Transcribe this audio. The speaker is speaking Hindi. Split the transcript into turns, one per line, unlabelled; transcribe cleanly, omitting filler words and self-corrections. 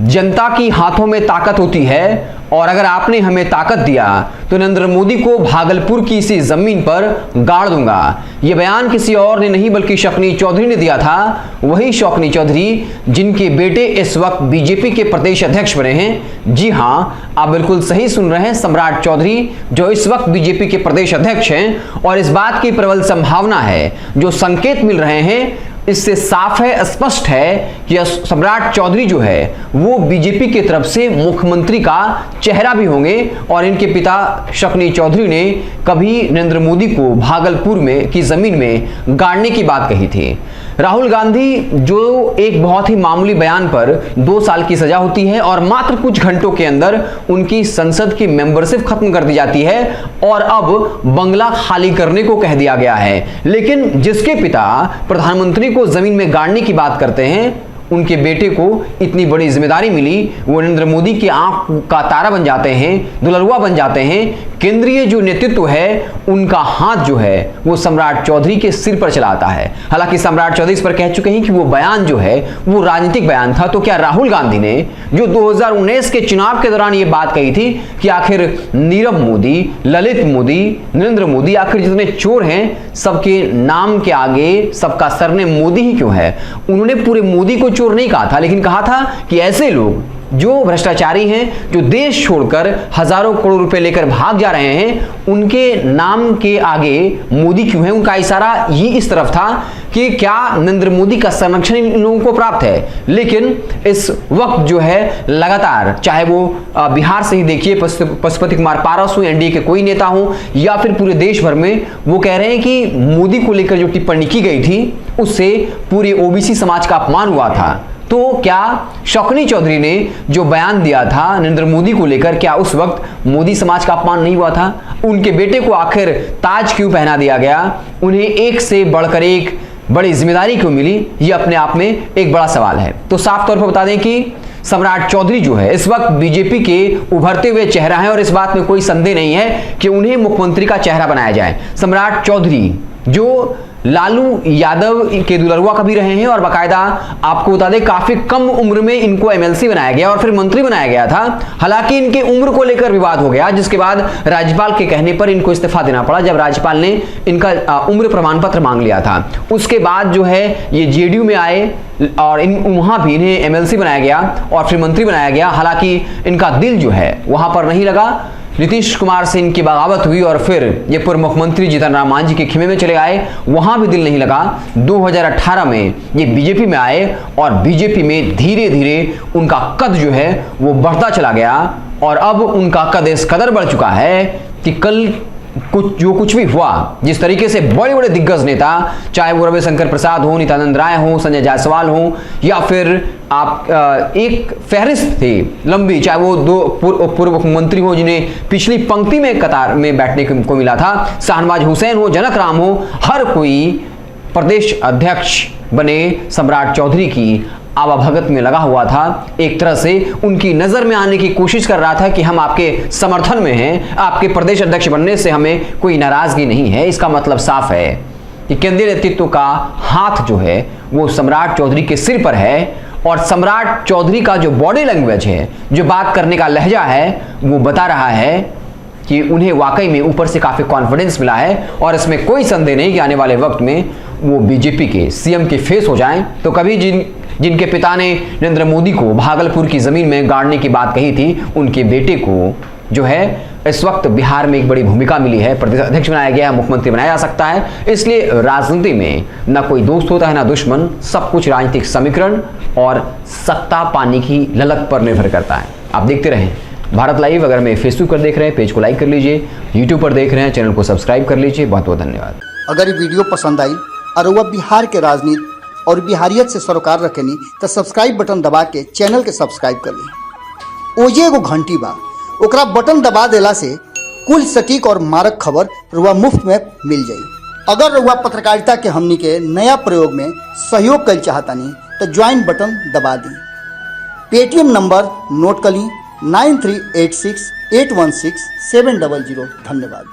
जनता की हाथों में ताकत होती है और अगर आपने हमें ताकत दिया तो नरेंद्र मोदी को भागलपुर की इसी जमीन पर गाड़ दूंगा। यह बयान किसी और ने नहीं बल्कि शौकनी चौधरी ने दिया था। वही शौकनी चौधरी जिनके बेटे इस वक्त बीजेपी के प्रदेश अध्यक्ष बने हैं। जी हां, आप बिल्कुल सही सुन रहे हैं, सम्राट चौधरी जो इस वक्त बीजेपी के प्रदेश अध्यक्ष हैं। और इस बात की प्रबल संभावना है, जो संकेत मिल रहे हैं इससे साफ है, स्पष्ट है कि सम्राट चौधरी जो है वो बीजेपी की तरफ से मुख्यमंत्री का चेहरा भी होंगे। और इनके पिता शौकनी चौधरी ने कभी नरेंद्र मोदी को भागलपुर में की जमीन में गाड़ने की बात कही थी। राहुल गांधी जो एक बहुत ही मामूली बयान पर 2 साल की सजा होती है और मात्र कुछ घंटों के अंदर उनकी संसद की मेंबरशिप खत्म कर दी जाती है और अब बंगला खाली करने को कह दिया गया है। लेकिन जिसके पिता प्रधानमंत्री को जमीन में गाड़ने की बात करते हैं, उनके बेटे को इतनी बड़ी जिम्मेदारी मिली, वो नरेंद्र मोदी की आंख का तारा बन जाते हैं, दुलरुआ बन जाते हैं। केंद्रीय जो नेतृत्व है उनका हाथ जो है वो सम्राट चौधरी के सिर पर चलाता है। हालांकि सम्राट चौधरी इस पर कह चुके हैं कि वो बयान जो है वो राजनीतिक बयान था। तो क्या राहुल गांधी ने जो 2019 के चुनाव के दौरान ये बात कही थी कि आखिर नीरव मोदी, ललित मोदी, नरेंद्र मोदी, आखिर जितने चोर हैं सबके नाम के आगे सबका सरनेम मोदी ही क्यों है? उन्होंने पूरे मोदी को चोर नहीं कहा था, लेकिन कहा था कि ऐसे लोग जो भ्रष्टाचारी हैं, जो देश छोड़कर हजारों करोड़ रुपए लेकर भाग जा रहे हैं, उनके नाम के आगे मोदी क्यों है? उनका इशारा ही इस तरफ था कि क्या नरेंद्र मोदी का संरक्षण इन लोगों को प्राप्त है। लेकिन इस वक्त जो है लगातार, चाहे वो बिहार से ही देखिए, पशुपति कुमार पारस हो, एनडीए के कोई नेता हो या फिर पूरे देश भर में, वो कह रहे हैं कि मोदी को लेकर जो टिप्पणी की गई थी उससे पूरे ओबीसी समाज का अपमान हुआ था। तो क्या शौकनी चौधरी ने जो बयान दिया था नरेंद्र मोदी को लेकर, क्या उस वक्त मोदी समाज का अपमान नहीं हुआ था? उनके बेटे को आखिर ताज क्यों पहना दिया गया? उन्हें एक से बढ़कर एक बड़ी जिम्मेदारी क्यों मिली? ये अपने आप में एक बड़ा सवाल है। तो साफ तौर पर बता दें कि सम्राट चौधरी जो है इस वक्त बीजेपी के उभरते हुए चेहरा है और इस बात में कोई संदेह नहीं है कि उन्हें मुख्यमंत्री का चेहरा बनाया जाए। सम्राट चौधरी जो लालू यादव के दुलरुआ कभी रहे हैं और बाकायदा आपको बता दें काफी कम उम्र में इनको एमएलसी बनाया गया और फिर मंत्री बनाया गया था। हालांकि इनके उम्र को लेकर विवाद हो गया, जिसके बाद राज्यपाल के कहने पर इनको इस्तीफा देना पड़ा जब राज्यपाल ने इनका उम्र प्रमाण पत्र मांग लिया था। उसके बाद जो है ये जेडीयू में आए और वहां भी इन्हें एमएलसी बनाया गया और फिर मंत्री बनाया गया। हालांकि इनका दिल जो है वहां पर नहीं लगा। नीतीश कुमार से इनकी बगावत हुई और फिर ये पूर्व मुख्यमंत्री जीतन राम मांझी के खेमे में चले आए, वहां भी दिल नहीं लगा। 2018 में ये बीजेपी में आए और बीजेपी में धीरे धीरे उनका कद जो है वो बढ़ता चला गया और अब उनका कद इस कदर बढ़ चुका है कि कल कुछ भी हुआ, जिस तरीके से बड़े बड़े दिग्गज नेता, चाहे वो रविशंकर प्रसाद हो, नित्यानंद राय हो, संजय जायसवाल हो या फिर आप एक फहरिस्त थी लंबी, चाहे वो 2 पूर्व मुख्यमंत्री हो जिन्हें पिछली पंक्ति में कतार में बैठने को मिला था, शाहनवाज हुसैन हो, जनक राम हो, हर कोई प्रदेश अध्यक्ष बने सम्राट चौधरी की आवाभगत में लगा हुआ था। एक तरह से उनकी नजर में आने की कोशिश कर रहा था कि हम आपके समर्थन में हैं, आपके प्रदेश अध्यक्ष बनने से हमें कोई नाराजगी नहीं है। इसका मतलब साफ है कि केंद्रीय नेतृत्व का हाथ जो है वो सम्राट चौधरी के सिर पर है और सम्राट चौधरी का जो बॉडी लैंग्वेज है, जो बात करने का लहजा है, वो बता रहा है कि उन्हें वाकई में ऊपर से काफी कॉन्फिडेंस मिला है और इसमें कोई संदेह नहीं कि आने वाले वक्त में वो बीजेपी के सीएम के फेस हो जाएं। तो कभी जिनके पिता ने नरेंद्र मोदी को भागलपुर की जमीन में गाड़ने की बात कही थी, उनके बेटे को जो है इस वक्त बिहार में एक बड़ी भूमिका मिली है, प्रदेश अध्यक्ष बनाया गया है, मुख्यमंत्री बनाया जा सकता है। इसलिए राजनीति में ना कोई दोस्त होता है ना दुश्मन, सब कुछ राजनीतिक समीकरण और सत्ता पाने की ललक पर निर्भर करता है। आप देखते रहें भारत लाइव। अगर मैं फेसबुक पर देख रहे हैं पेज को लाइक कर लीजिए, यूट्यूब पर देख रहे हैं चैनल को सब्सक्राइब कर लीजिए। बहुत बहुत धन्यवाद।
अगर ये वीडियो पसंद आई और वह बिहार के राजनीति और बिहारियत से सरोकार रखेनी तो सब्सक्राइब बटन दबा के चैनल के सब्सक्राइब कर ली। ओजे एगो घंटी बा, ओकरा बटन दबा देला से कुल सटीक और मारक खबर रुआ मुफ्त में मिल जाई। अगर रुआ पत्रकारिता के हमनी के नया प्रयोग में सहयोग कर चाहतानी तो ज्वाइन बटन दबा दी। पेटीएम नंबर नोट कर ली 9386816700। धन्यवाद।